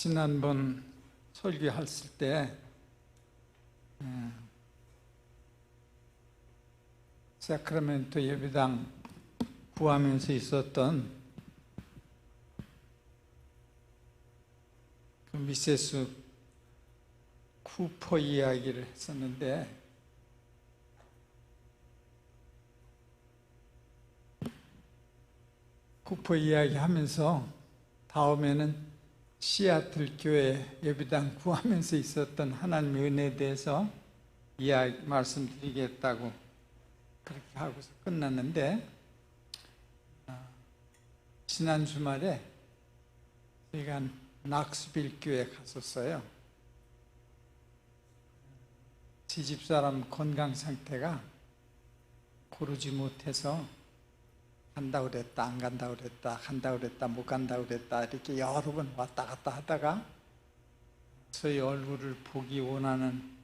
지난번 설교했을 때 사크라멘토 예배당 구하면서 있었던 그 미세스 쿠퍼 이야기를 했었는데, 쿠퍼 이야기 하면서 다음에는 시애틀 교회 예배당 구하면서 있었던 하나님의 은혜에 대해서 말씀드리겠다고 그렇게 하고서 끝났는데, 지난 주말에 제가 낙스빌 교회에 갔었어요. 제 집사람 건강 상태가 고르지 못해서 간다고 그랬다, 안 간다고 그랬다, 간다고 그랬다, 못 간다고 그랬다, 이렇게 여러 번 왔다 갔다 하다가 저희 얼굴을 보기 원하는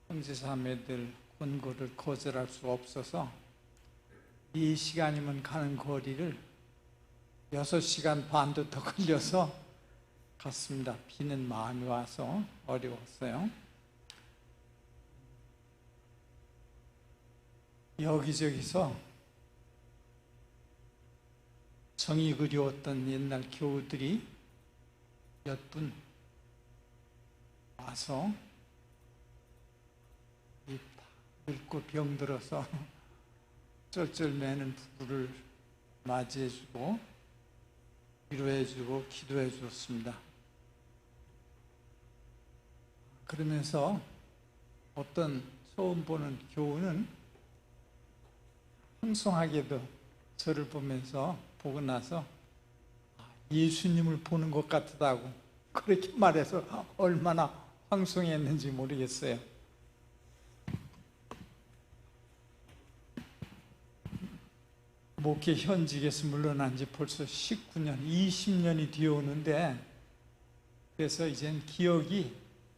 형제자매들 권고를 거절할 수가 없어서 4시간이면 가는 거리를 6시간 반도 더 걸려서 갔습니다. 비는 많이 와서 어려웠어요. 여기저기서 정이 그리웠던 옛날 교우들이 몇 분 와서 늙고 병들어서 쩔쩔매는 부부를 맞이해주고 위로해주고 기도해 주었습니다. 그러면서 어떤 처음 보는 교우는 황송하게도 저를 보면서 보고 나서 예수님을 보는 것 같다고 그렇게 말해서 얼마나 황송했는지 모르겠어요. 목회 현직에서 물러난 지 벌써 19년, 20년이 되어오는데, 그래서 이젠 기억이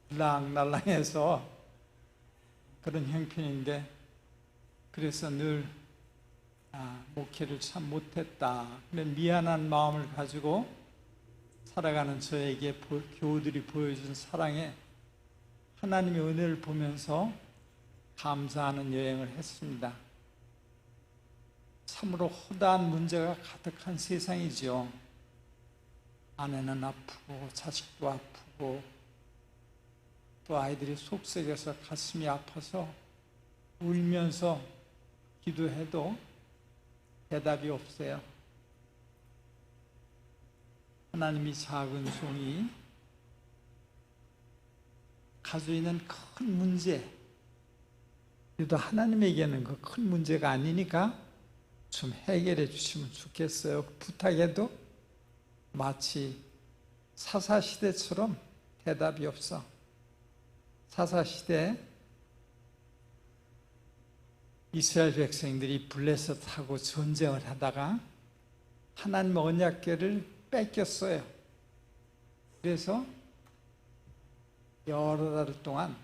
날랑날랑해서 그런 형편인데, 그래서 늘 목회를 참 못했다, 그런 미안한 마음을 가지고 살아가는 저에게 교우들이 보여준 사랑에 하나님의 은혜를 보면서 감사하는 여행을 했습니다. 참으로 허다한 문제가 가득한 세상이죠. 아내는 아프고 자식도 아프고 또 아이들이 속썩여서 가슴이 아파서 울면서 기도해도 대답이 없어요. 하나님이 작은 종이 가지고 있는 큰 문제, 그래도 하나님에게는 그 큰 문제가 아니니까 좀 해결해 주시면 좋겠어요. 부탁해도 마치 사사시대처럼 대답이 없어. 사사시대 이스라엘 백성들이 블레셋하고 전쟁을 하다가 하나님의 언약궤를 뺏겼어요. 그래서 여러 달 동안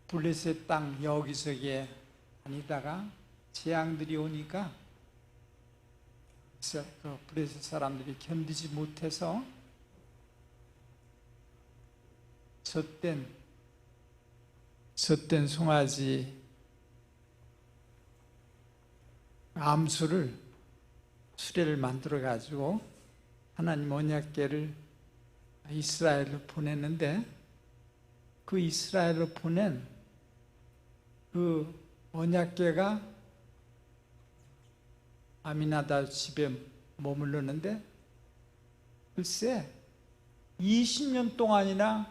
블레셋 땅 여기저기에 다니다가 재앙들이 오니까 그 블레셋 사람들이 견디지 못해서 젖된 송아지 암수를 수레를 만들어 가지고 하나님 언약궤를 이스라엘로 보냈는데, 그 이스라엘로 보낸 그 언약궤가 아미나답 집에 머물렀는데 글쎄 20년 동안이나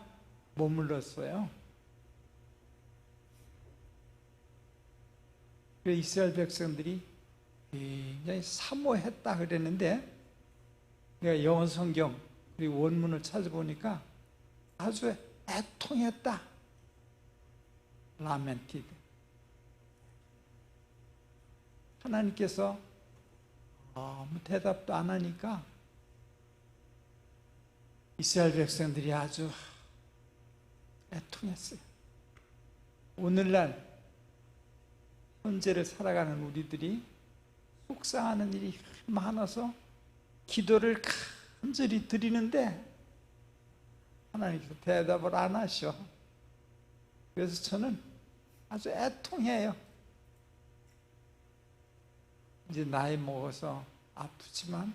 머물렀어요. 그래서 이스라엘 백성들이 굉장히 사모했다 그랬는데, 내가 영어 성경 그리고 원문을 찾아보니까 아주 애통했다, lamented. 하나님께서 아무 대답도 안 하니까 이스라엘 백성들이 아주 애통했어요. 오늘날 현재를 살아가는 우리들이 속상하는 일이 많아서 기도를 간절히 드리는데 하나님께서 대답을 안 하셔. 그래서 저는 아주 애통해요. 이제 나이 먹어서 아프지만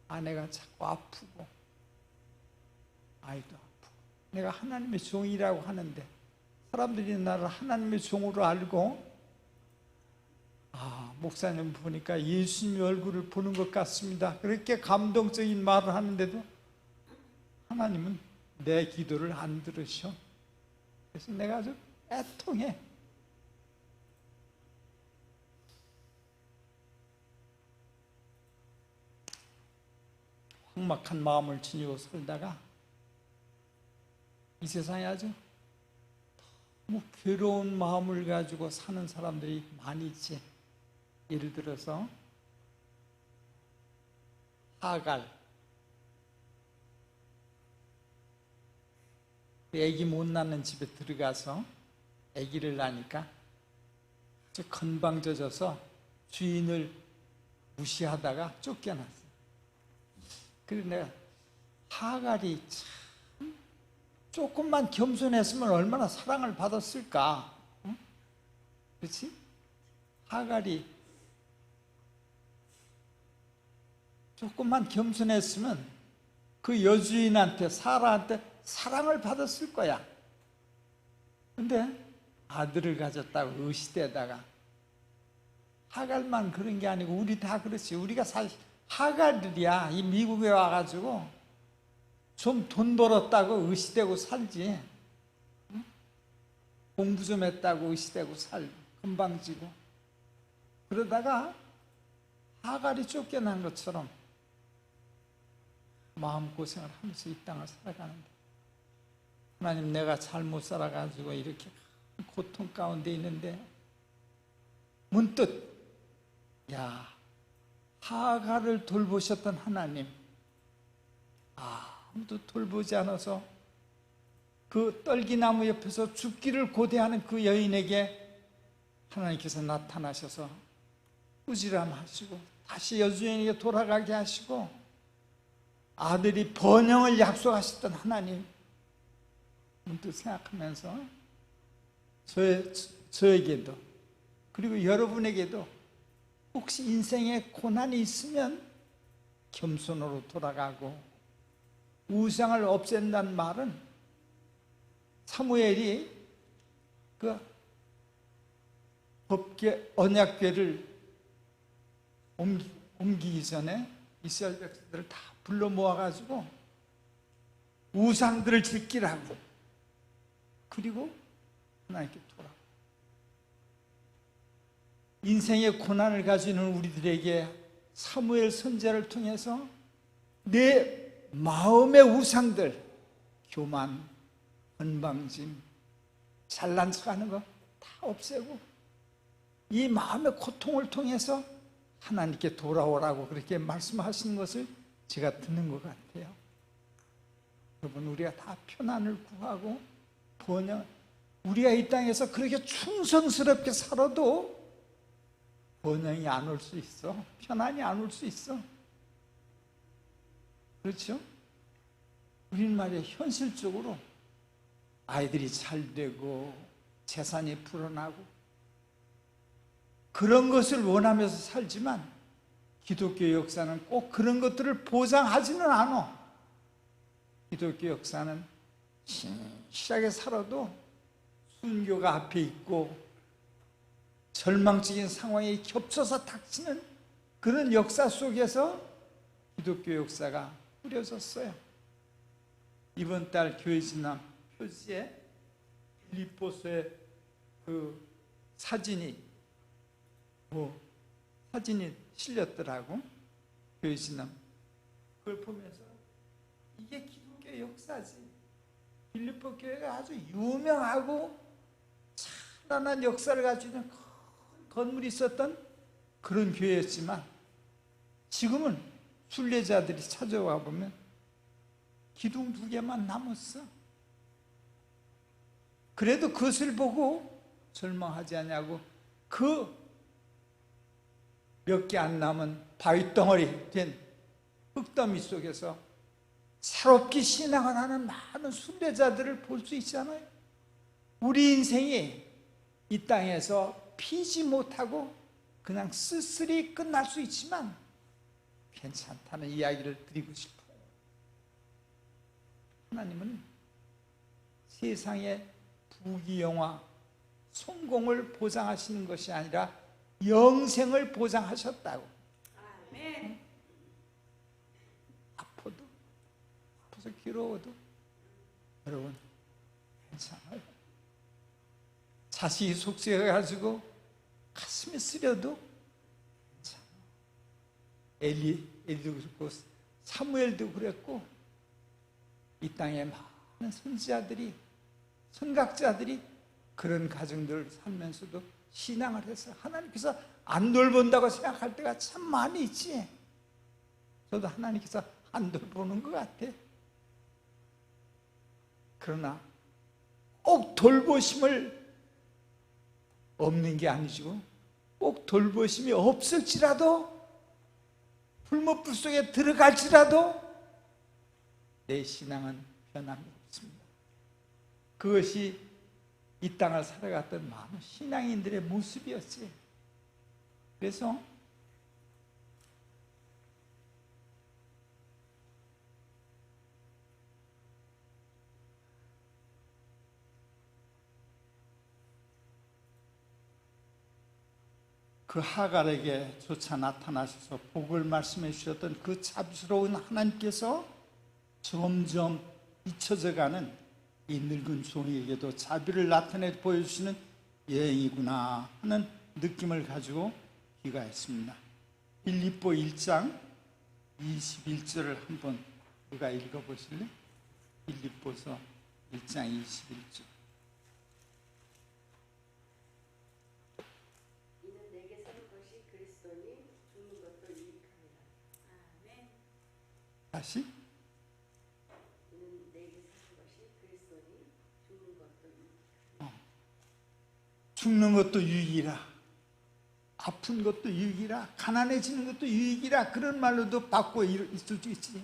아내가 자꾸 아프고 아이도 아프고 내가 하나님의 종이라고 하는데 사람들이 나를 하나님의 종으로 알고 목사님 보니까 예수님 얼굴을 보는 것 같습니다. 그렇게 감동적인 말을 하는데도 하나님은 내 기도를 안 들으셔. 그래서 내가 아주 애통해. 막한 마음을 지니고 살다가 이 세상에 아주 너무 괴로운 마음을 가지고 사는 사람들이 많이 있지. 예를 들어서 하갈, 아기 못 낳는 집에 들어가서 아기를 낳으니까 아주 건방져져서 주인을 무시하다가 쫓겨났어. 그래서 내가 하갈이 참 조금만 겸손했으면 얼마나 사랑을 받았을까. 응? 그렇지? 하갈이 조금만 겸손했으면 그 여주인한테 사라한테 사랑을 받았을 거야. 근데 아들을 가졌다고 의시되다가 하갈만 그런 게 아니고 우리 다 그렇지. 우리가 사실 하갈들이야. 이 미국에 와가지고 좀 돈 벌었다고 의시되고 살지. 응? 공부 좀 했다고 의시되고 살고 금방지고 그러다가 하갈이 쫓겨난 것처럼 마음고생을 하면서 이 땅을 살아가는데 하나님 내가 잘못 살아가지고 이렇게 고통 가운데 있는데 문득 하갈을 돌보셨던 하나님 아무도 돌보지 않아서 그 떨기나무 옆에서 죽기를 고대하는 그 여인에게 하나님께서 나타나셔서 꾸지람하시고 다시 여주인에게 돌아가게 하시고 아들이 번영을 약속하셨던 하나님 문득 생각하면서 저에게도 그리고 여러분에게도 혹시 인생에 고난이 있으면 겸손으로 돌아가고 우상을 없앤다는 말은 사무엘이 그 법궤 언약궤를 옮기기 전에 이스라엘 백성들을 다 불러 모아가지고 우상들을 지키라고 그리고 하나님께 돌아가. 인생의 고난을 가지는 우리들에게 사무엘 선지자를 통해서 내 마음의 우상들, 교만, 건방짐, 잘난 척하는 거 다 없애고 이 마음의 고통을 통해서 하나님께 돌아오라고 그렇게 말씀하시는 것을 제가 듣는 것 같아요. 여러분 우리가 다 편안을 구하고 번영 우리가 이 땅에서 그렇게 충성스럽게 살아도 번영이 안 올 수 있어. 편안이 안 올 수 있어. 그렇죠? 우리는 말이야 현실적으로 아이들이 잘 되고 재산이 불어나고 그런 것을 원하면서 살지만 기독교 역사는 꼭 그런 것들을 보장하지는 않아. 기독교 역사는 신실하게 살아도 순교가 앞에 있고 절망적인 상황이 겹쳐서 닥치는 그런 역사 속에서 기독교 역사가 뿌려졌어요. 이번 달 교회 진학 표지에 빌립보서의 그 사진이 실렸더라고. 교회 진학 그걸 보면서 이게 기독교 역사지. 빌립보 교회가 아주 유명하고 찬란한 역사를 가지고 있는 큰 건물이 있었던 그런 교회였지만 지금은 순례자들이 찾아와 보면 기둥 2개만 남았어. 그래도 그것을 보고 절망하지 않냐고 그 몇 개 안 남은 바위덩어리 된 흙더미 속에서 새롭게 신앙을 하는 많은 순례자들을 볼 수 있잖아요. 우리 인생이 이 땅에서 피지 못하고 그냥 쓸쓸히 끝날 수 있지만 괜찮다는 이야기를 드리고 싶어요. 하나님은 세상의 부귀영화, 성공을 보장하시는 것이 아니라 영생을 보장하셨다고. 아멘. 아파서 괴로워도 여러분 괜찮아요. 자식이 속죄해가지고 가슴이 쓰려도 괜찮아요. 엘리도 그렇고 사무엘도 그랬고 이 땅에 많은 선지자들이, 선각자들이 그런 가정들을 살면서도 신앙을 해서 하나님께서 안 돌본다고 생각할 때가 참 많이 있지. 저도 하나님께서 안 돌보는 것 같아. 그러나 꼭 돌보심을 없는 게 아니고 꼭 돌보심이 없을지라도 불못불 속에 들어갈지라도 내 신앙은 변함이 없습니다. 그것이 이 땅을 살아갔던 많은 신앙인들의 모습이었지. 그래서 그 하갈에게 조차 나타나셔서 복을 말씀해 주셨던 그 자비스러운 하나님께서 점점 잊혀져가는 이 늙은 종에게도 자비를 나타내 보여주시는 여행이구나 하는 느낌을 가지고 귀가했습니다. 빌립보 1장 21절을 한번 누가 읽어보실래? 빌립보서 1장 21절. 이는 내게 사는 것이 그리스도니 죽는 것도 유익함이라. 아멘. 다시? 죽는 것도 유익이라, 아픈 것도 유익이라, 가난해지는 것도 유익이라, 그런 말로도 바꿔 있을 수 있지.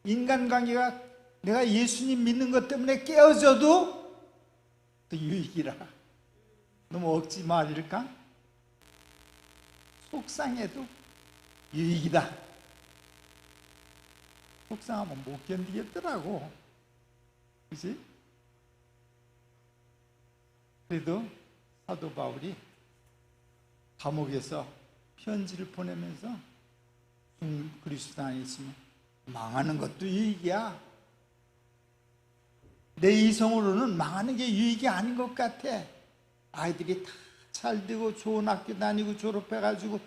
인간관계가 내가 예수님 믿는 것 때문에 깨어져도 또 유익이라. 너무 억지 말일까? 속상해도 유익이다. 속상하면 못 견디겠더라고. 그치? 그래도 사도 바울이 감옥에서 편지를 보내면서 그리스도 안에 있으면 망하는 것도 유익이야. 내 이성으로는 망하는 게 유익이 아닌 것 같아. 아이들이 다 잘 되고 좋은 학교 다니고 졸업해가지고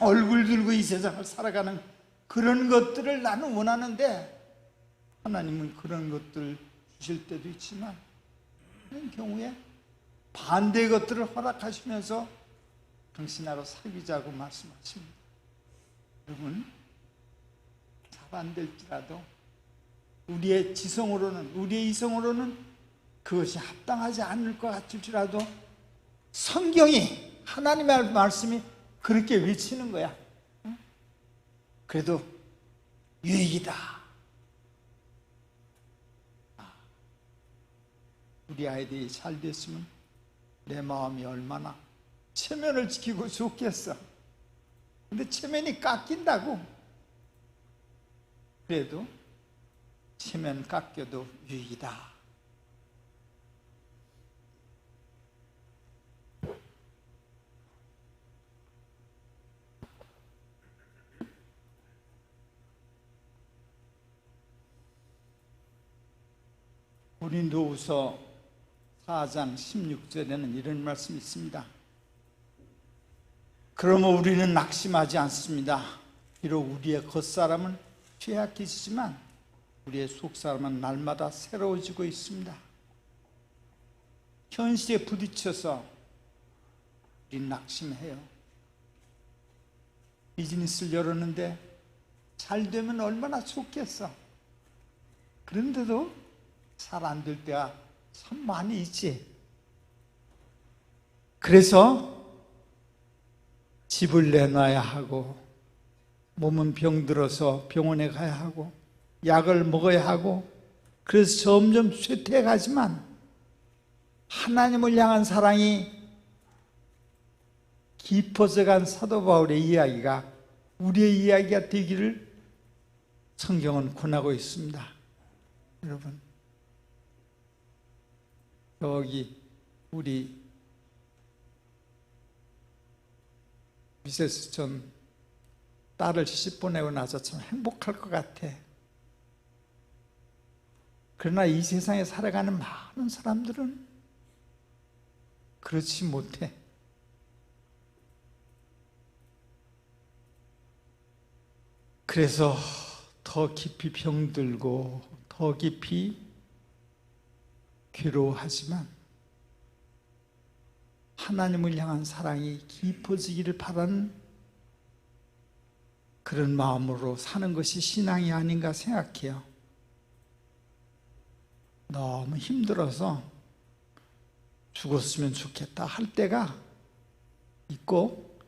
얼굴 들고 이 세상을 살아가는 그런 것들을 나는 원하는데 하나님은 그런 것들을 주실 때도 있지만 그런 경우에 반대의 것들을 허락하시면서 당신하고 사귀자고 말씀하십니다. 여러분, 잘 안 될지라도 우리의 지성으로는, 우리의 이성으로는 그것이 합당하지 않을 것 같을지라도 성경이, 하나님의 말씀이 그렇게 외치는 거야. 그래도 유익이다. 우리 아이들이 잘 됐으면 내 마음이 얼마나 체면을 지키고 좋겠어. 근데 체면이 깎인다고. 그래도 체면 깎여도 유익이다. 고린도후서 4장 16절에는 이런 말씀이 있습니다. 그러므로 우리는 낙심하지 않습니다. 비록 우리의 겉사람은 죄악해지지만 우리의 속사람은 날마다 새로워지고 있습니다. 현실에 부딪혀서 우리는 낙심해요. 비즈니스를 열었는데 잘 되면 얼마나 좋겠어. 그런데도 잘 안 될 때가 참 많이 있지. 그래서 집을 내놔야 하고 몸은 병들어서 병원에 가야 하고 약을 먹어야 하고, 그래서 점점 쇠퇴해 가지만 하나님을 향한 사랑이 깊어져 간 사도 바울의 이야기가 우리의 이야기가 되기를 성경은 권하고 있습니다. 여러분, 여기 우리 미세스 전 딸을 시집 보내고 나서 참 행복할 것 같아. 그러나 이 세상에 살아가는 많은 사람들은 그렇지 못해. 그래서 더 깊이 병들고 더 깊이 괴로워하지만 하나님을 향한 사랑이 깊어지기를 바라는 그런 마음으로 사는 것이 신앙이 아닌가 생각해요. 너무 힘들어서 죽었으면 좋겠다 할 때가 있고,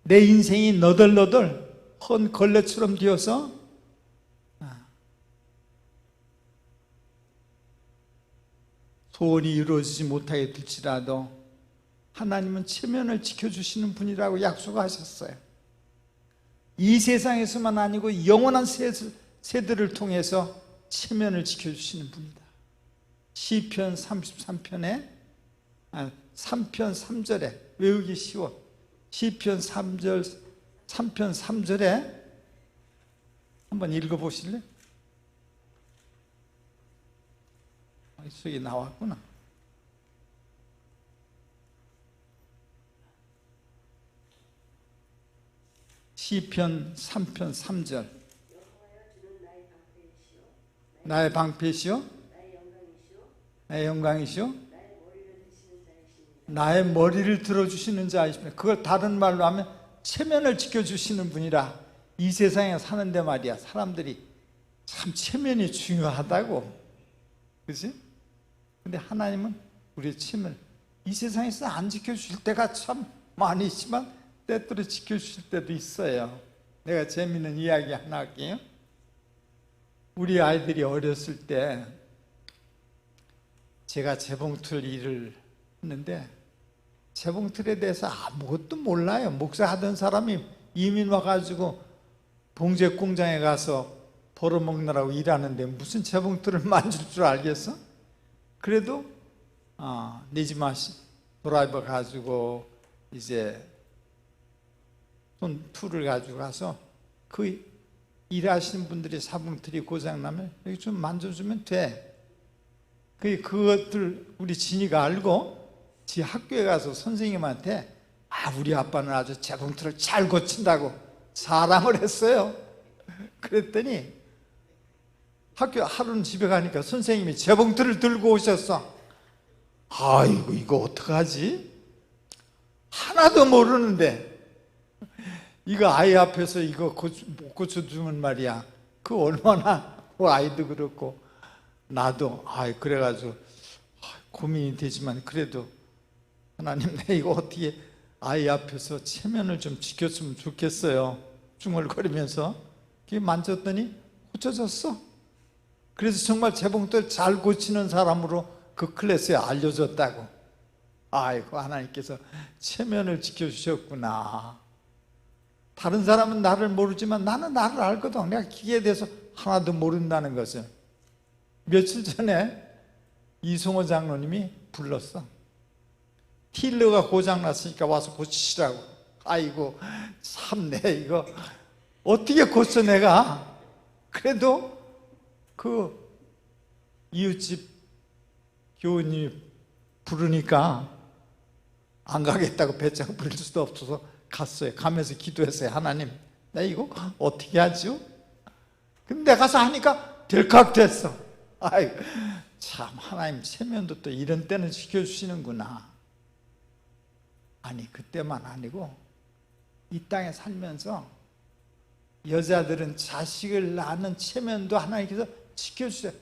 내 인생이 너덜너덜 헌 걸레처럼 되어서 소원이 이루어지지 못하게 될지라도 하나님은 체면을 지켜주시는 분이라고 약속하셨어요. 이 세상에서만 아니고 영원한 세대를 통해서 체면을 지켜주시는 분이다. 시편 33편에 3편 3절에 외우기 쉬워. 시편 3편 3절에 한번 읽어보실래요? 속에 나왔구나. 시편 3편 3절. 나의 방패시요, 나의 영광이시요, 나의 머리를 들어주시는 자이십니다. 그걸 다른 말로 하면 체면을 지켜주시는 분이라. 이 세상에 사는데 말이야, 사람들이 참 체면이 중요하다고, 그렇지? 근데 하나님은 우리의 체면을 이 세상에서 안 지켜주실 때가 참 많이 있지만 때때로 지켜주실 때도 있어요. 내가 재미있는 이야기 하나 할게요. 우리 아이들이 어렸을 때 제가 재봉틀 일을 했는데, 재봉틀에 대해서 아무것도 몰라요. 목사 하던 사람이 이민 와가지고 봉제 공장에 가서 벌어먹느라고 일하는데 무슨 재봉틀을 만질 줄 알겠어? 그래도 니지마 드라이버 가지고 이제 손 툴을 가지고 가서 그 일하시는 분들이 사봉틀이 고장나면 여기 좀 만져주면 돼. 그것들 우리 진이가 알고 지 학교에 가서 선생님한테 우리 아빠는 아주 재봉틀을 잘 고친다고 자랑을 했어요. 그랬더니 학교 하루는 집에 가니까 선생님이 재봉틀을 들고 오셨어. 아이고 이거 어떡하지? 하나도 모르는데 이거 아이 앞에서 이거 못 고쳐주면 말이야, 그 얼마나 아이도 그렇고 나도 그래가지고 고민이 되지만, 그래도 하나님, 내가 이거 어떻게 아이 앞에서 체면을 좀 지켰으면 좋겠어요. 중얼거리면서 만졌더니 고쳐졌어. 그래서 정말 재봉틀 잘 고치는 사람으로 그 클래스에 알려졌다고. 아이고, 하나님께서 체면을 지켜주셨구나. 다른 사람은 나를 모르지만 나는 나를 알거든. 내가 기계에 대해서 하나도 모른다는 것을. 며칠 전에 이송호 장로님이 불렀어. 틸러가 고장났으니까 와서 고치시라고. 아이고 참내, 이거 어떻게 고쳐 내가. 그래도 그 이웃집 교우님이 부르니까 안 가겠다고 배짱 부릴 수도 없어서 갔어요. 가면서 기도했어요. 하나님, 나 이거 어떻게 하죠? 근데 가서 하니까 델칵됐어. 아이 참, 하나님 체면도 또 이런 때는 지켜주시는구나. 아니, 그때만 아니고 이 땅에 살면서 여자들은 자식을 낳는 체면도 하나님께서 지켜주세요.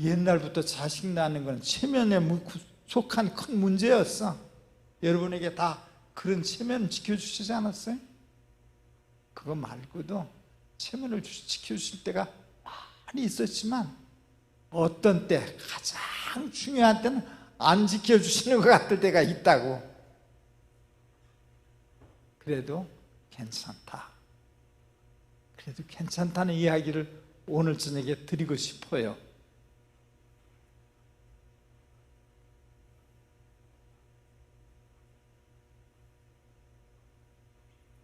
옛날부터 자식 낳는 건 체면에 속한 큰 문제였어. 여러분에게 다 그런 체면을 지켜주시지 않았어요? 그거 말고도 체면을 지켜주실 때가 많이 있었지만 어떤 때 가장 중요한 때는 안 지켜주시는 것 같을 때가 있다고. 그래도 괜찮다. 그래도 괜찮다는 이야기를 오늘 저녁에 드리고 싶어요.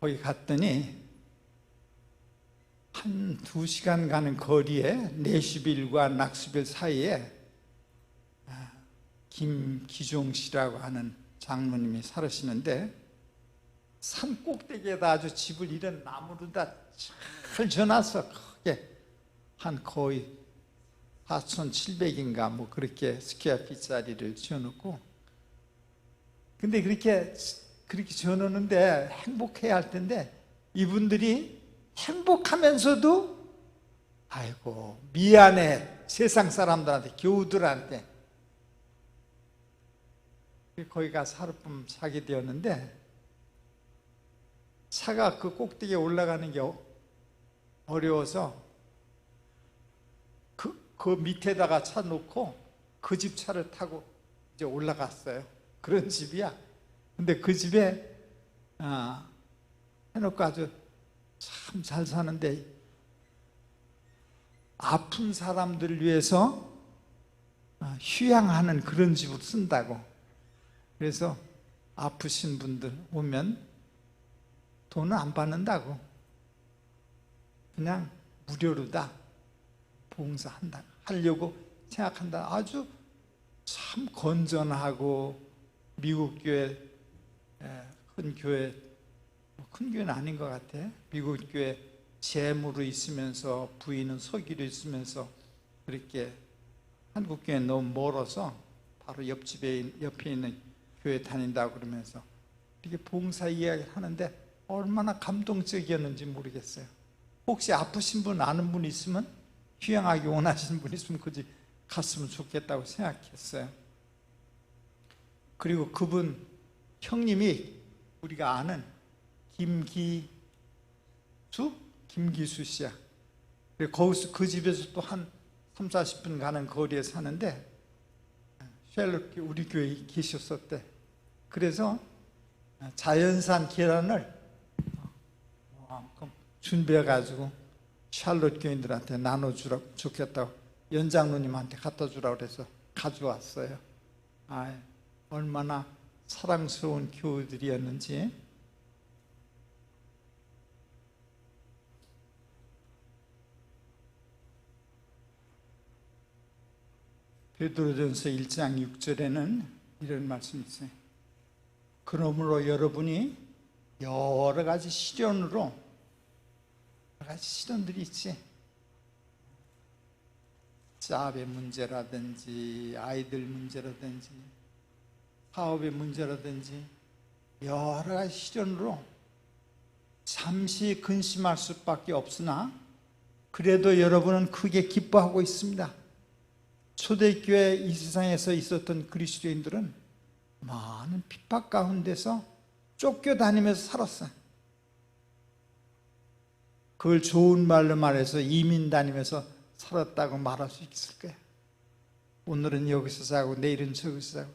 거기 갔더니 한 2시간 가는 거리에 내슈빌과 낙슈빌 사이에 김기종 씨라고 하는 장로님이 살으시는데 산 꼭대기에다 아주 집을 이런 나무로 다 잘 지어놨어. 크게 한 거의 4,700인가 뭐 그렇게 스퀘어핏짜리를 지어놓고, 근데 그렇게 지어놓는데 행복해야 할 텐데 이분들이 행복하면서도 아이고 미안해 세상 사람들한테, 교우들한테. 거기 가서 하룻밤 자게 되었는데 차가 그 꼭대기에 올라가는 게 어려워서 그 밑에다가 차 놓고 그 집 차를 타고 이제 올라갔어요. 그런 집이야. 근데 그 집에 해놓고 아주 참 잘 사는데 아픈 사람들을 위해서 휴양하는 그런 집을 쓴다고. 그래서 아프신 분들 오면 돈은 안 받는다고. 그냥 무료로 다 봉사한다, 하려고 생각한다. 아주 참 건전하고 미국 교회, 큰 교회, 큰 교회는 아닌 것 같아. 미국 교회 재무로 있으면서 부인은 서기로 있으면서 그렇게 한국 교회 너무 멀어서 바로 옆에 있는 교회 다닌다고 그러면서 이렇게 봉사 이야기를 하는데 얼마나 감동적이었는지 모르겠어요. 혹시 아프신 분 아는 분 있으면, 휴양하기 원하시는 분 있으면 그 집 갔으면 좋겠다고 생각했어요. 그리고 그분 형님이 우리가 아는 김기수 씨야. 거기서 그 집에서 또 한 30-40분 가는 거리에 사는데 샬롯 우리 교회에 계셨었대. 그래서 자연산 계란을 준비해가지고 샬롯 교인들한테 나눠주라고, 좋겠다고 연장로님한테 갖다 주라고 그래서 가져왔어요. 얼마나 사랑스러운 교우들이었는지. 베드로전서 1장 6절에는 이런 말씀이 있어요. 그러므로 여러분이 여러 가지 시련들이 있지. 짭의 문제라든지 아이들 문제라든지 사업의 문제라든지 여러 가지 시련으로 잠시 근심할 수밖에 없으나 그래도 여러분은 크게 기뻐하고 있습니다. 초대교회 이 세상에서 있었던 그리스도인들은 많은 핍박 가운데서 쫓겨다니면서 살았어요. 그걸 좋은 말로 말해서 이민 다니면서 살았다고 말할 수 있을 거예요. 오늘은 여기서 자고 내일은 저기서 자고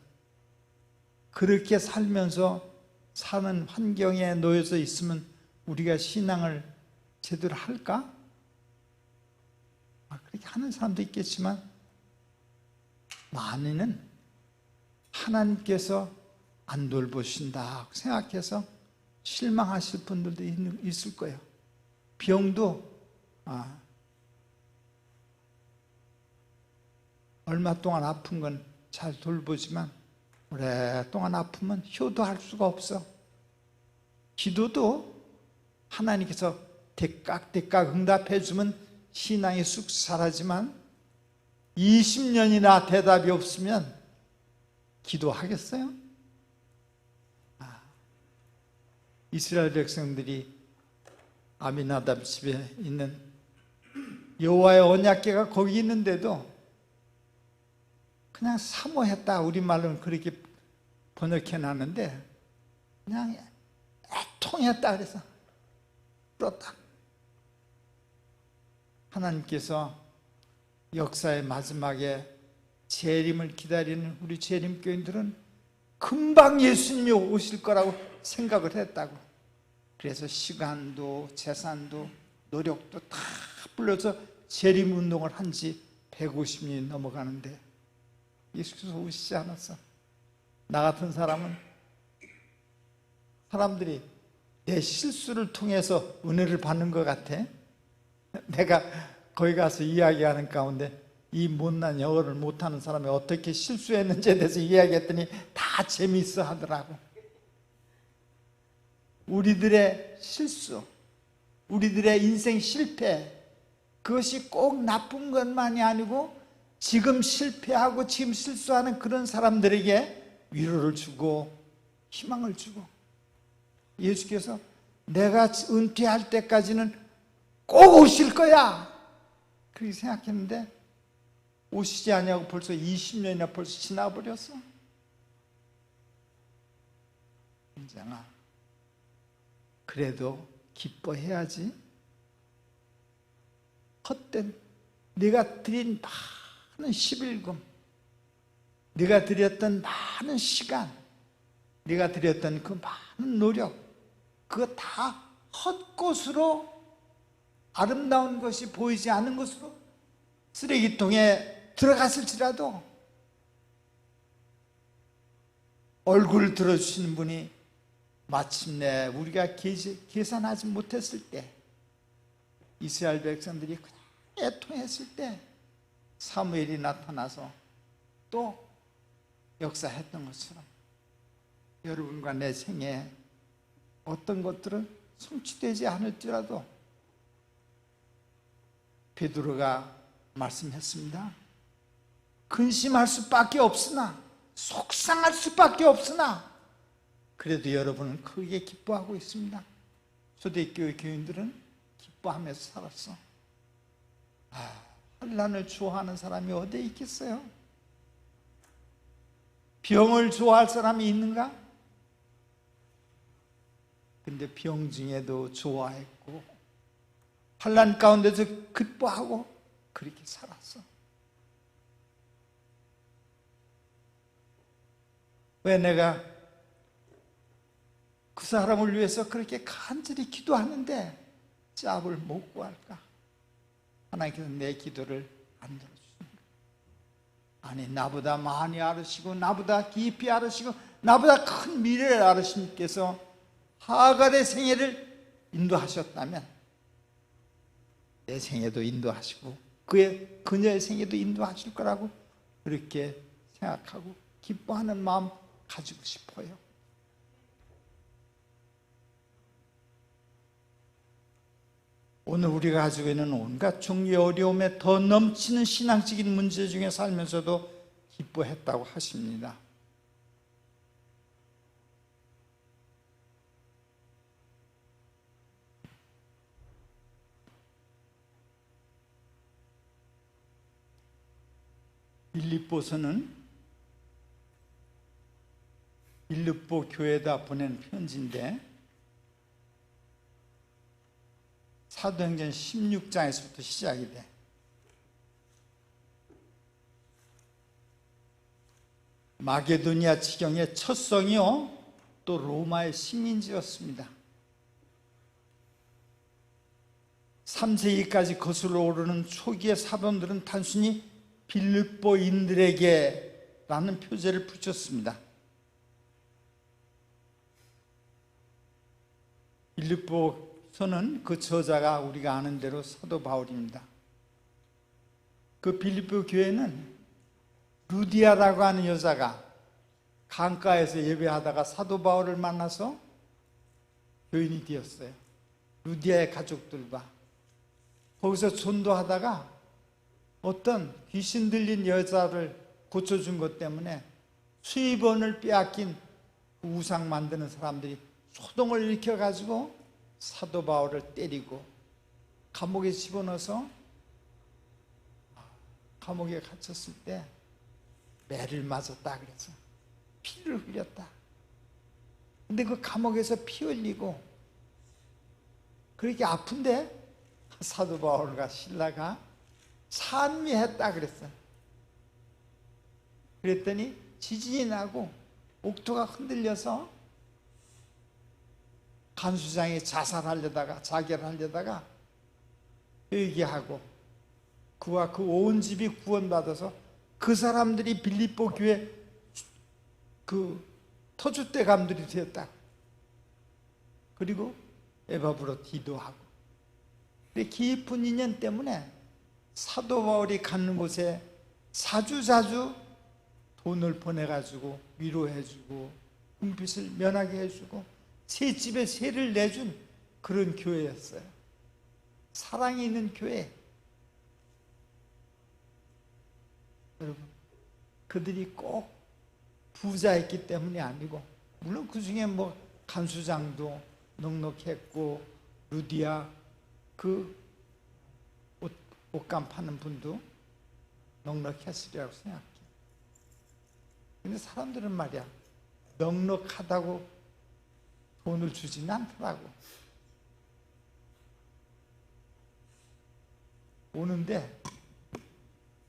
그렇게 살면서 사는 환경에 놓여져 있으면 우리가 신앙을 제대로 할까? 그렇게 하는 사람도 있겠지만 많이는 하나님께서 안 돌보신다 생각해서 실망하실 분들도 있을 거예요. 병도 얼마 동안 아픈 건 잘 돌보지만 오랫동안 아프면 효도할 수가 없어. 기도도 하나님께서 대깍 응답해 주면 신앙이 쑥 자라지만 20년이나 대답이 없으면 기도하겠어요? 이스라엘 백성들이 아미나답 집에 있는 여호와의 언약궤가 거기 있는데도 그냥 사모했다, 우리말로는 그렇게 번역해 놨는데 그냥 애통했다 그래서 울었다. 하나님께서 역사의 마지막에 재림을 기다리는 우리 재림교인들은 금방 예수님이 오실 거라고 생각을 했다고. 그래서 시간도 재산도 노력도 다 불려서 재림운동을 한 지 150년이 넘어가는데 예수께서 오시지 않았어. 나 같은 사람은 사람들이 내 실수를 통해서 은혜를 받는 것 같아. 내가 거기 가서 이야기하는 가운데 이 못난 영어를 못하는 사람이 어떻게 실수했는지에 대해서 이야기했더니 다 재미있어 하더라고. 우리들의 실수, 우리들의 인생 실패, 그것이 꼭 나쁜 것만이 아니고 지금 실패하고 지금 실수하는 그런 사람들에게 위로를 주고 희망을 주고, 예수께서 내가 은퇴할 때까지는 꼭 오실 거야 그렇게 생각했는데 오시지 않냐고 벌써 20년이나 벌써 지나버렸어. 인장아, 그래도 기뻐해야지. 헛된 네가 드린 많은 11금, 네가 드렸던 많은 시간, 네가 드렸던 그 많은 노력, 그거 다 헛것으로, 아름다운 것이 보이지 않는 것으로 쓰레기통에 들어갔을지라도 얼굴을 들어주시는 분이 마침내 우리가 계산하지 못했을 때, 이스라엘 백성들이 그냥 애통했을 때 사무엘이 나타나서 또 역사했던 것처럼 여러분과 내 생에 어떤 것들은 성취되지 않을지라도 베드로가 말씀했습니다. 근심할 수밖에 없으나, 속상할 수밖에 없으나 그래도 여러분은 크게 기뻐하고 있습니다. 초대교회 교인들은 기뻐하면서 살았어. 환난을 좋아하는 사람이 어디에 있겠어요? 병을 좋아할 사람이 있는가? 근데 병 중에도 좋아했고 환난 가운데서 기뻐하고 그렇게 살았어. 왜 내가 그 사람을 위해서 그렇게 간절히 기도하는데 짭을 못 구할까? 하나님께서 내 기도를 안 들어주시는 거예요. 아니, 나보다 많이 알으시고 나보다 깊이 알으시고 나보다 큰 미래를 알으신 분께서 하갈의 생애를 인도하셨다면 내 생애도 인도하시고 그녀의 생애도 인도하실 거라고 그렇게 생각하고 기뻐하는 마음 가지고 싶어요. 오늘 우리가 가지고 있는 온갖 종류의 어려움에 더 넘치는 신앙적인 문제 중에 살면서도 기뻐했다고 하십니다. 빌립보서는 빌립보 교회에다 보낸 편지인데 사도행전 16장에서부터 시작이 돼. 마게도니아 지경의 첫 성이요, 또 로마의 식민지였습니다. 3세기까지 거슬러 오르는 초기의 사도들은 단순히 빌립보인들에게 라는 표제를 붙였습니다. 빌립보서는 그 저자가 우리가 아는 대로 사도 바울입니다. 그 빌립보 교회는 루디아라고 하는 여자가 강가에서 예배하다가 사도 바울을 만나서 교인이 되었어요. 루디아의 가족들과 거기서 전도하다가 어떤 귀신 들린 여자를 고쳐준 것 때문에 수입원을 빼앗긴 우상 만드는 사람들이 소동을 일으켜가지고 사도 바울을 때리고 감옥에 집어넣어서 감옥에 갇혔을 때 매를 맞았다 그래서 피를 흘렸다. 근데 그 감옥에서 피 흘리고 그렇게 아픈데 사도 바울과 실라가 산미했다 그랬어요. 그랬더니 지진이 나고 옥토가 흔들려서 간수장이 자살하려다가 자결하려다가 얘기하고 그와 그 온 집이 구원받아서 그 사람들이 빌립보 교회 그 터줏대감들이 되었다. 그리고 에바브로 기도하고 깊은 인연 때문에 사도 바울이 가는 곳에 자주자주 돈을 보내가지고 위로해주고 궁핍을 면하게 해주고 새 집에 세를 내준 그런 교회였어요. 사랑이 있는 교회. 여러분, 그들이 꼭 부자였기 때문이 아니고, 물론 그 중에 뭐 간수장도 넉넉했고 루디아 그 옷감 파는 분도 넉넉했으리라고 생각해요. 근데 사람들은 말이야, 넉넉하다고 돈을 주지는 않더라고. 오는데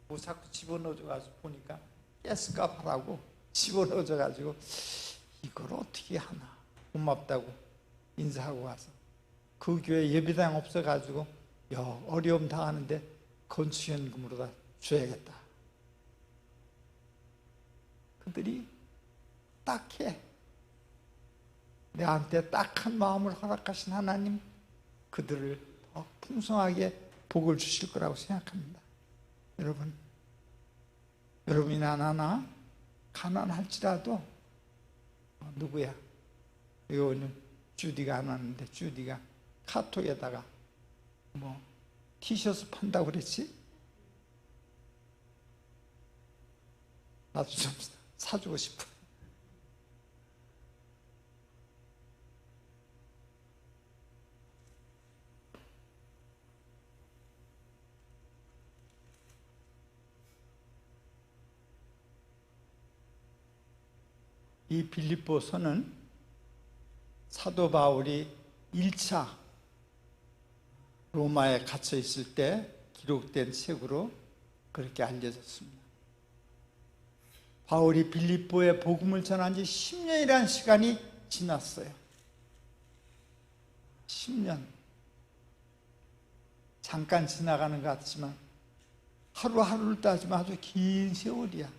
뭐 자꾸 집어넣어줘가지고 보니까 가스값 하라고 집어넣어줘가지고 이걸 어떻게 하나 고맙다고 인사하고 와서 그 교회 예배당 없어가지고 어려움 당하는데 건축연금으로 다 줘야겠다. 그들이 딱해. 내한테 딱한 마음을 허락하신 하나님, 그들을 더 풍성하게 복을 주실 거라고 생각합니다. 여러분이나 나나 가난할지라도 누구야? 오늘 주디가 안 왔는데 주디가 카톡에다가 뭐 티셔츠 판다고 그랬지? 나도 좀 사주고 싶어. 이 빌립보서는 사도 바울이 1차 로마에 갇혀 있을 때 기록된 책으로 그렇게 알려졌습니다. 바울이 빌립보에 복음을 전한 지 10년이라는 시간이 지났어요. 10년. 잠깐 지나가는 것 같지만 하루하루를 따지면 아주 긴 세월이야.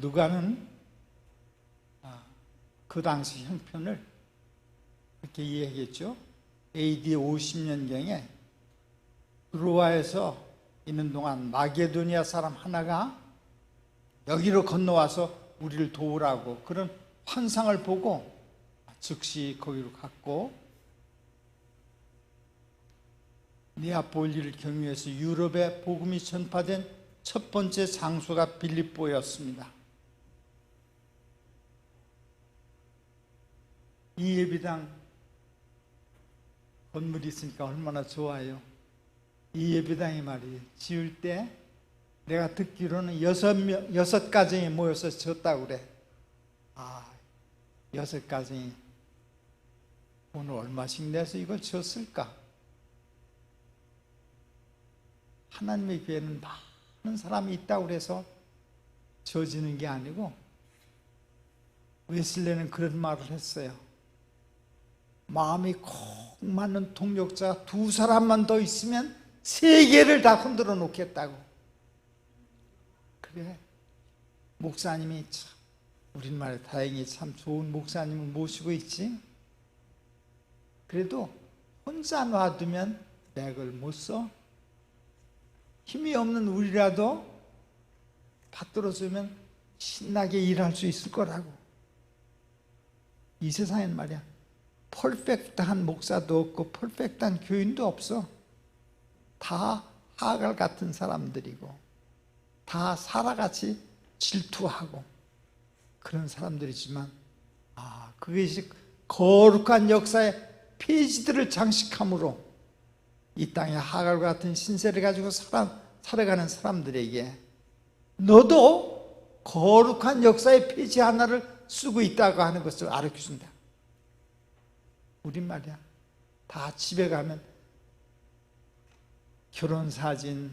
누가는 그 당시 형편을 이렇게 이야기했죠. AD 50년경에 로아에서 있는 동안 마게도니아 사람 하나가 여기로 건너와서 우리를 도우라고 그런 환상을 보고 즉시 거기로 갔고, 네아폴리를 경유해서 유럽에 복음이 전파된 첫 번째 장소가 빌립보였습니다. 이 예배당 건물이 있으니까 얼마나 좋아요. 이 예배당이 말이에요, 지을 때 내가 듣기로는 6가정이 모여서 지었다고 그래. 6가정이 오늘 얼마씩 내서 이걸 지었을까? 하나님의 교회는 많은 사람이 있다고 그래서 지어지는 게 아니고, 웨슬레는 그런 말을 했어요. 마음이 콕 맞는 동력자 2사람만 더 있으면 세계를 다 흔들어 놓겠다고. 그래, 목사님이 참 우리말에 다행히 참 좋은 목사님을 모시고 있지. 그래도 혼자 놔두면 맥을 못 써. 힘이 없는 우리라도 받들어주면 신나게 일할 수 있을 거라고. 이 세상엔 말이야, 퍼펙트한 목사도 없고 퍼펙트한 교인도 없어. 다 하갈 같은 사람들이고 다 사라같이 질투하고 그런 사람들이지만, 그것이 거룩한 역사의 페이지들을 장식함으로 이 땅에 하갈과 같은 신세를 가지고 살아가는 사람들에게 너도 거룩한 역사의 페이지 하나를 쓰고 있다고 하는 것을 알려준다. 우리말이야. 다 집에 가면 결혼 사진,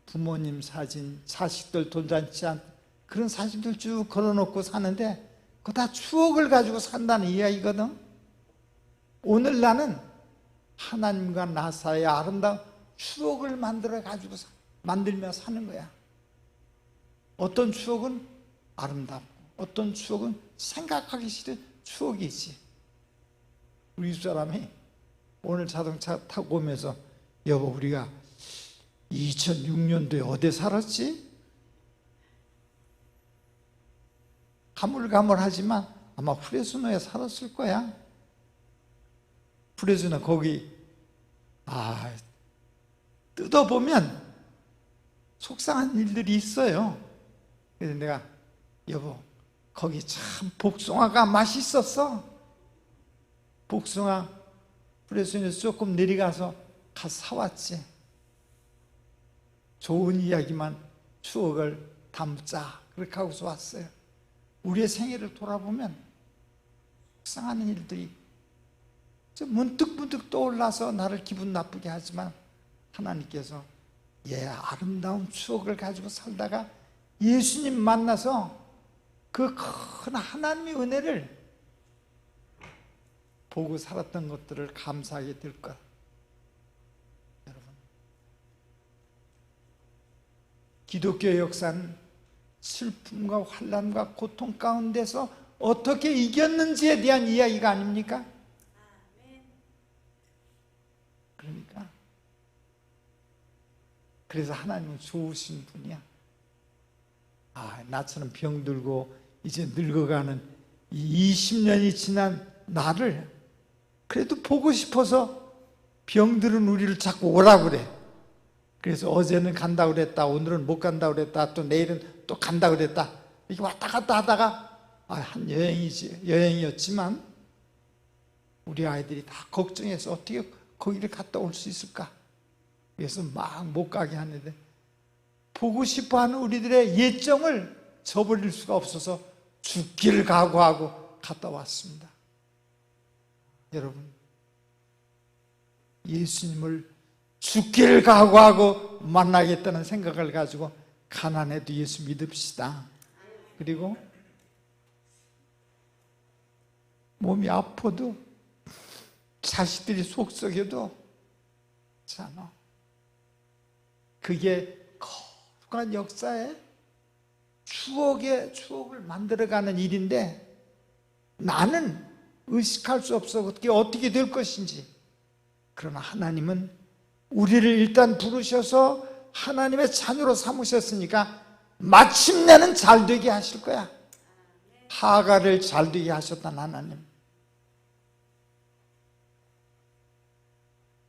부모님 사진, 자식들 돌잔치 그런 사진들 쭉 걸어놓고 사는데 그거 다 추억을 가지고 산다는 이야기거든. 오늘 나는 하나님과 나 사이의 아름다운 추억을 만들며 사는 거야. 어떤 추억은 아름답고 어떤 추억은 생각하기 싫은 추억이지. 우리 집사람이 오늘 자동차 타고 오면서 여보 우리가 2006년도에 어디 살았지? 가물가물하지만 아마 프레스노에 살았을 거야. 프레스노 거기 뜯어보면 속상한 일들이 있어요. 그래서 내가 여보 거기 참 복숭아가 맛있었어. 복숭아 프레스노에서 조금 내려가서 사왔지. 좋은 이야기만 추억을 담자 그렇게 하고서 왔어요. 우리의 생애를 돌아보면 속상한 일들이 문득문득 떠올라서 나를 기분 나쁘게 하지만 하나님께서 아름다운 추억을 가지고 살다가 예수님 만나서 그 큰 하나님의 은혜를 보고 살았던 것들을 감사하게 될 것. 여러분, 기독교 역사는 슬픔과 환난과 고통 가운데서 어떻게 이겼는지에 대한 이야기가 아닙니까? 그러니까 그래서 하나님은 좋으신 분이야. 나처럼 병들고 이제 늙어가는 이 20년이 지난 나를 그래도 보고 싶어서 병들은 우리를 자꾸 오라고 그래. 그래서 어제는 간다고 그랬다, 오늘은 못 간다고 그랬다, 또 내일은 또 간다고 그랬다, 이렇게 왔다 갔다 하다가 한 여행이었지만 우리 아이들이 다 걱정해서 어떻게 거기를 갔다 올 수 있을까? 그래서 막 못 가게 하는데 보고 싶어하는 우리들의 예정을 저버릴 수가 없어서 죽기를 각오하고 갔다 왔습니다. 여러분, 예수님을 죽기를 각오하고 만나겠다는 생각을 가지고 가난해도 예수 믿읍시다. 그리고 몸이 아파도 자식들이 속썩여도 잖아. 그게 거룩한 역사에 추억을 만들어가는 일인데 나는 의식할 수 없어 그게 어떻게 될 것인지. 그러나 하나님은 우리를 일단 부르셔서 하나님의 자녀로 삼으셨으니까 마침내는 잘 되게 하실 거야. 하가를 잘 되게 하셨던 하나님.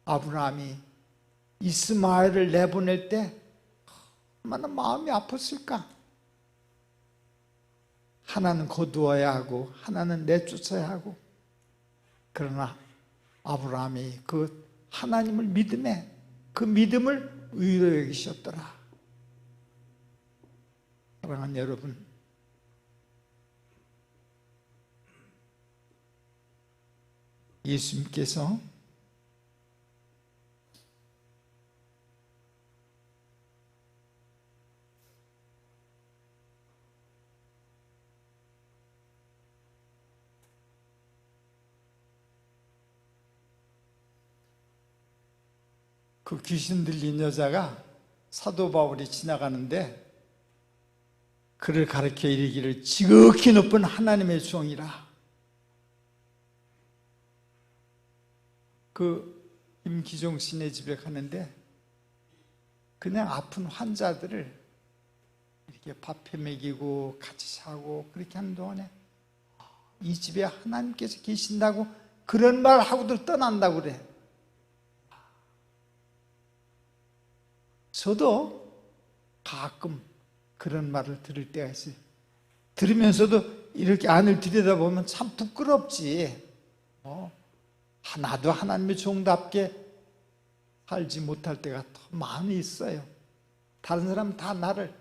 아브라함이 이스마엘을 내보낼 때 얼마나 마음이 아팠을까? 하나는 거두어야 하고 하나는 내쫓아야 하고. 그러나 아브라함이 그 하나님을 믿음에 그 믿음을 의로 여기셨더라. 사랑하는 여러분, 예수님께서 그 귀신 들린 여자가 사도 바울이 지나가는데 그를 가르쳐 이르기를 지극히 높은 하나님의 종이라. 그 임기종 씨네 집에 가는데 그냥 아픈 환자들을 이렇게 밥해 먹이고 같이 자고 그렇게 하는 동안에 이 집에 하나님께서 계신다고 그런 말 하고들 떠난다고 그래. 저도 가끔 그런 말을 들을 때가 있어요. 들으면서도 이렇게 안을 들여다보면 참 부끄럽지. 나도 하나님의 종답게 살지 못할 때가 더 많이 있어요. 다른 사람은 다 나를,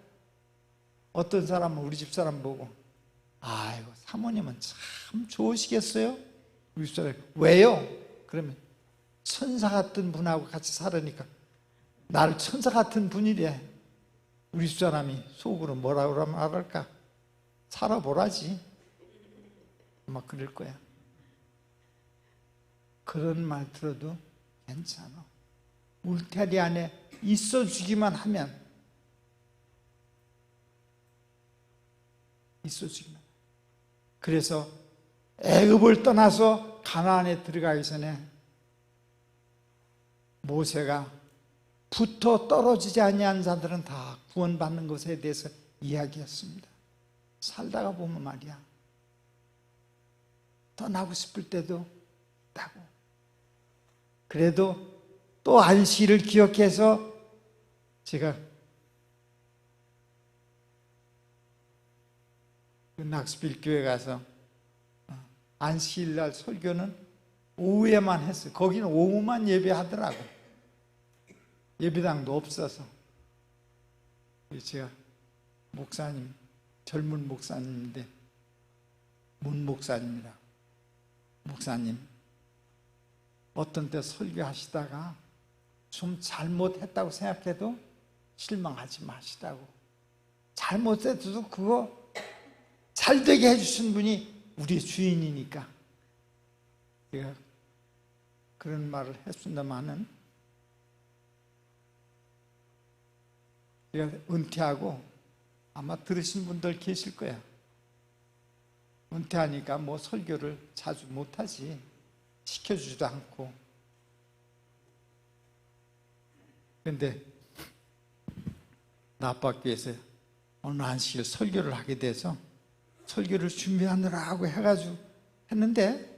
어떤 사람은 우리 집사람 보고 아이고 사모님은 참 좋으시겠어요? 우리 집사람 왜요? 그러면 천사 같은 분하고 같이 살으니까 나를 천사 같은 분이래. 우리 집사람이 속으로 뭐라고 말할까? 살아보라지. 아마 그럴 거야. 그런 말 들어도 괜찮아. 울타리 안에 있어주기만 하면, 있어주기만. 그래서 애굽을 떠나서 가나안에 들어가기 전에 모세가 붙어 떨어지지 아니한 자들은 다 구원받는 것에 대해서 이야기했습니다. 살다가 보면 말이야, 떠나고 싶을 때도 있다고. 그래도 또 안식일을 기억해서 제가 그 낙스빌 교회 가서 안식일 날 설교는 오후에만 했어요. 거기는 오후만 예배하더라고. 예배당도 없어서. 제가 목사님, 젊은 목사님인데 문 목사님이라. 목사님, 어떤 때 설교하시다가 좀 잘못했다고 생각해도 실망하지 마시라고. 잘못해도 그거 잘되게 해주신 분이 우리 주인이니까. 제가 그런 말을 했습니다마는 제가 은퇴하고 아마 들으신 분들 계실 거야. 은퇴하니까 뭐 설교를 자주 못하지. 시켜주지도 않고. 근데 나빠교에서 어느 안식일 설교를 하게 돼서 설교를 준비하느라고 해가지고 했는데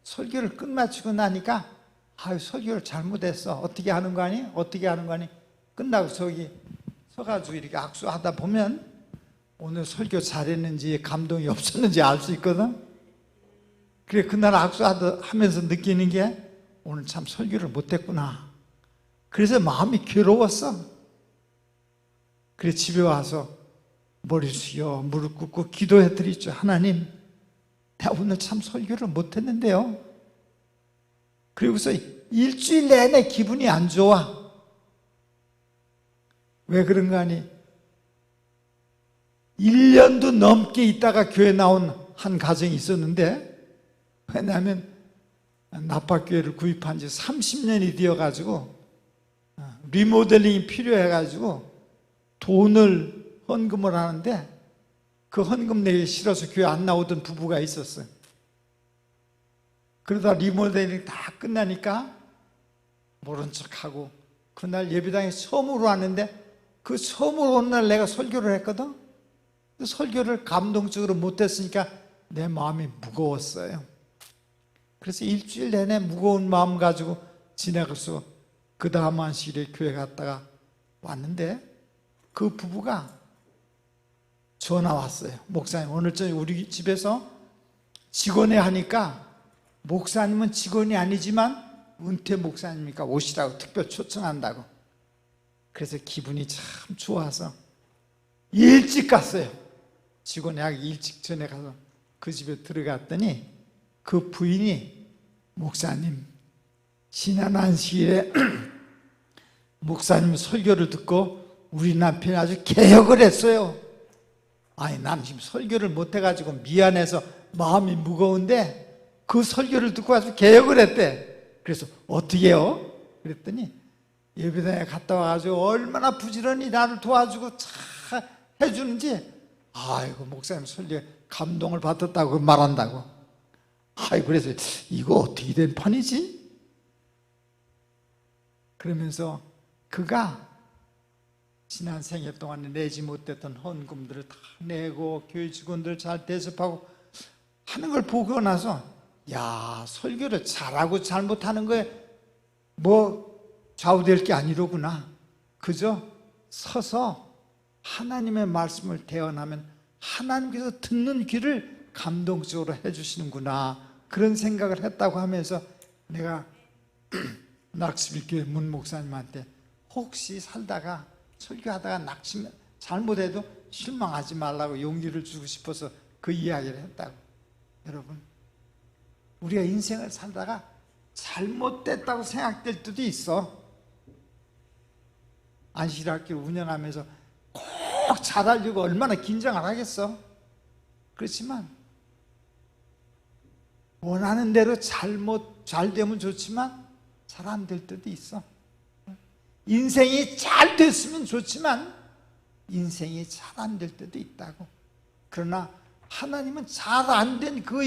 설교를 끝마치고 나니까 아유 설교를 잘못했어. 어떻게 하는 거 아니? 어떻게 하는 거 아니? 끝나고 저기 서가지고 이렇게 악수하다 보면 오늘 설교 잘했는지 감동이 없었는지 알 수 있거든. 그래 그날 악수하면서 느끼는 게 오늘 참 설교를 못했구나. 그래서 마음이 괴로웠어. 그래 집에 와서 머리 숙여 무릎 꿇고 기도해드리죠. 하나님, 내가 오늘 참 설교를 못했는데요. 그리고서 일주일 내내 기분이 안 좋아. 왜 그런가 하니 1년도 넘게 있다가 교회 나온 한 가정이 있었는데, 왜냐하면 나파교회를 구입한 지 30년이 되어가지고 리모델링이 필요해가지고 돈을 헌금을 하는데 그 헌금 내기 싫어서 교회 안 나오던 부부가 있었어요. 그러다 리모델링 다 끝나니까 모른 척하고 그날 예배당에 처음으로 왔는데 그 처음으로 온 날 내가 설교를 했거든. 그 설교를 감동적으로 못했으니까 내 마음이 무거웠어요. 그래서 일주일 내내 무거운 마음 가지고 지나가서 그 다음 안식일에 교회 갔다가 왔는데 그 부부가 전화 왔어요. 목사님, 오늘 저녁 우리 집에서 직원회 하니까 목사님은 직원이 아니지만 은퇴 목사님이니까 오시라고 특별 초청한다고. 그래서 기분이 참 좋아서 일찍 갔어요. 직원회 하기 일찍 전에 가서 그 집에 들어갔더니 그 부인이 목사님, 지난 안식일에 목사님 설교를 듣고 우리 남편이 아주 개혁을 했어요. 아니 난 지금 설교를 못해가지고 미안해서 마음이 무거운데 그 설교를 듣고 아주 개혁을 했대. 그래서 어떻게 해요? 그랬더니 예배당에 갔다 와가지고 얼마나 부지런히 나를 도와주고 참 해주는지, 아이고 목사님 설교에 감동을 받았다고 말한다고. 아이고 그래서 이거 어떻게 된 판이지? 그러면서 그가 지난 생애 동안에 내지 못했던 헌금들을 다 내고 교회 직원들 잘 대접하고 하는 걸 보고 나서 야, 설교를 잘하고 잘못하는 거에 뭐 좌우될 게 아니로구나. 그저 서서 하나님의 말씀을 대언하면 하나님께서 듣는 귀를 감동적으로 해주시는구나, 그런 생각을 했다고 하면서 내가 낙스빌교회 문 목사님한테 혹시 살다가 설교하다가 낙심 잘못해도 실망하지 말라고 용기를 주고 싶어서 그 이야기를 했다고. 여러분, 우리가 인생을 살다가 잘못됐다고 생각될 때도 있어. 안식일학교를 운영하면서 꼭 잘하려고 얼마나 긴장을 하겠어. 그렇지만 원하는 대로 잘 되면 좋지만 잘 안 될 때도 있어. 인생이 잘 됐으면 좋지만 인생이 잘 안 될 때도 있다고. 그러나 하나님은 잘 안 된 그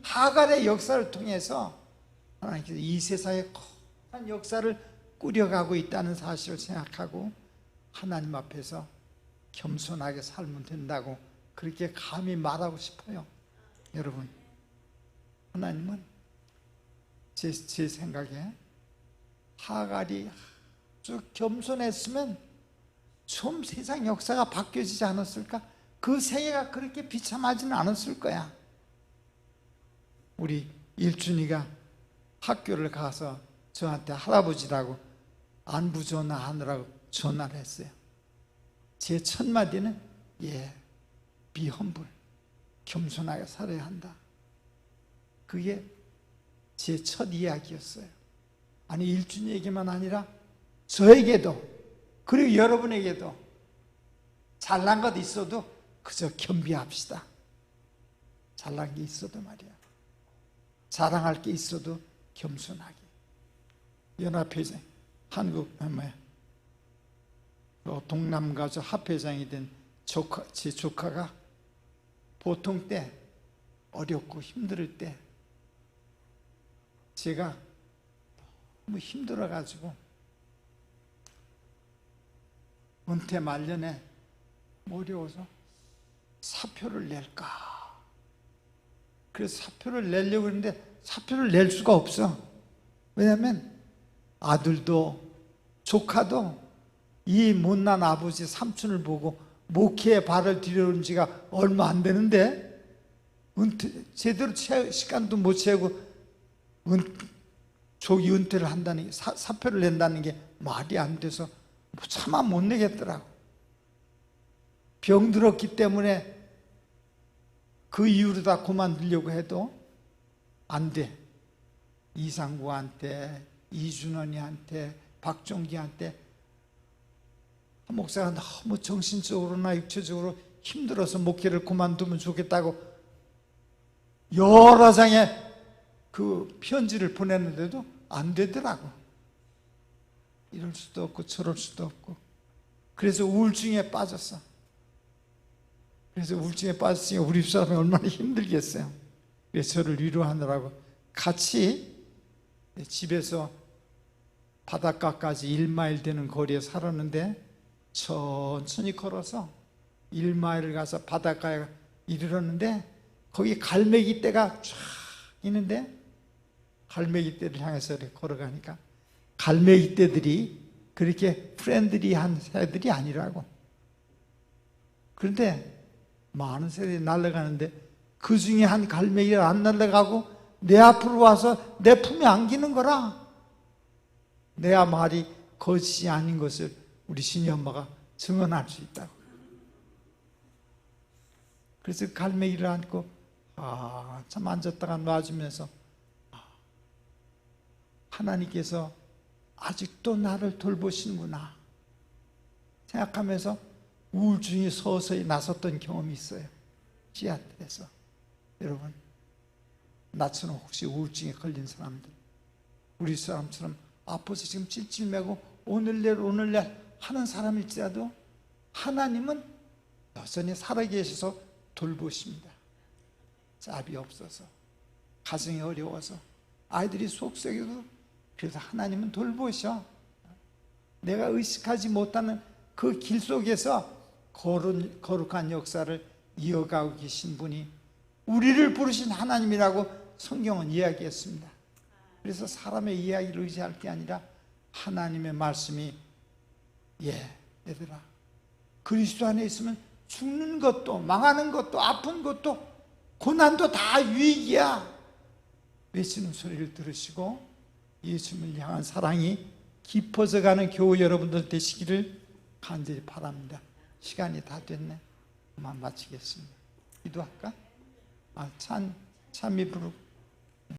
하갈의 역사를 통해서 하나님께서 이 세상에 큰 역사를 꾸려가고 있다는 사실을 생각하고 하나님 앞에서 겸손하게 살면 된다고 그렇게 감히 말하고 싶어요. 여러분, 하나님은 제 생각에 하갈이 아주 겸손했으면 좀 세상 역사가 바뀌어지지 않았을까? 그 생애가 그렇게 비참하지는 않았을 거야. 우리 일준이가 학교를 가서 저한테 할아버지라고 안부 전화하느라고 전화를 했어요. 제 첫 마디는 be humble, 겸손하게 살아야 한다. 그게 제 첫 이야기였어요. 아니, 일준이에게만 아니라 저에게도, 그리고 여러분에게도 잘난 것 있어도 그저 겸비합시다. 잘난 게 있어도 말이야, 자랑할 게 있어도 겸손하게. 연합회장, 한국 동남가주 합회장이 된 제 조카가 보통 때, 어렵고 힘들 때 제가 너무 힘들어가지고 은퇴 말년에 어려워서 사표를 낼까. 그래서 사표를 내려고 했는데 사표를 낼 수가 없어. 왜냐하면 아들도 조카도 이 못난 아버지 삼촌을 보고 목회에 발을 들여온 지가 얼마 안 되는데 제대로 시간도 못 채우고 조기 은퇴를 한다는 게, 사표를 낸다는 게 말이 안 돼서 차마 못 내겠더라고. 병들었기 때문에 그 이유로 다 그만두려고 해도 안 돼. 이상구한테, 이준원이한테, 박종기한테 목사가 너무 정신적으로나 육체적으로 힘들어서 목회를 그만두면 좋겠다고 여러 장의 그 편지를 보냈는데도 안 되더라고. 이럴 수도 없고 저럴 수도 없고. 그래서 우울증에 빠졌어. 그래서 우울증에 빠졌으니까 우리 집사람이 얼마나 힘들겠어요. 그래서 저를 위로하느라고 같이 집에서 바닷가까지 1마일 되는 거리에 살았는데 천천히 걸어서 1마일을 가서 바닷가에 이르렀는데 거기 갈매기 떼가 쫙 있는데 갈매기 떼를 향해서 이렇게 걸어가니까 갈매기 떼들이 그렇게 프렌들리한 새들이 아니라고. 그런데 많은 새들이 날아가는데 그 중에 한 갈매기가 안 날아가고 내 앞으로 와서 내 품에 안기는 거라. 내 말이 거짓이 아닌 것을 우리 신이 엄마가 증언할 수 있다고. 그래서 갈매기를 안고 참 앉았다가 놔주면서 하나님께서 아직도 나를 돌보시는구나 생각하면서 우울증이 서서히 나섰던 경험이 있어요. 시아틀에서. 여러분, 나처럼 혹시 우울증에 걸린 사람들, 우리 사람처럼 아파서 지금 찔찔매고 오늘날 하는 사람일지라도 하나님은 여전히 살아계셔서 돌보십니다. 짭이 없어서, 가정이 어려워서, 아이들이 속썩여도 그래서 하나님은 돌보셔. 내가 의식하지 못하는 그 길 속에서 거룩한 역사를 이어가고 계신 분이 우리를 부르신 하나님이라고 성경은 이야기했습니다. 그래서 사람의 이야기를 의지할 게 아니라 하나님의 말씀이 얘들아, 그리스도 안에 있으면 죽는 것도 망하는 것도 아픈 것도 고난도 다 유익이야 외치는 소리를 들으시고 예수님을 향한 사랑이 깊어져 가는 교우 여러분들 되시기를 간절히 바랍니다. 시간이 다 됐네. 그만 마치겠습니다. 기도할까? 찬미 부르고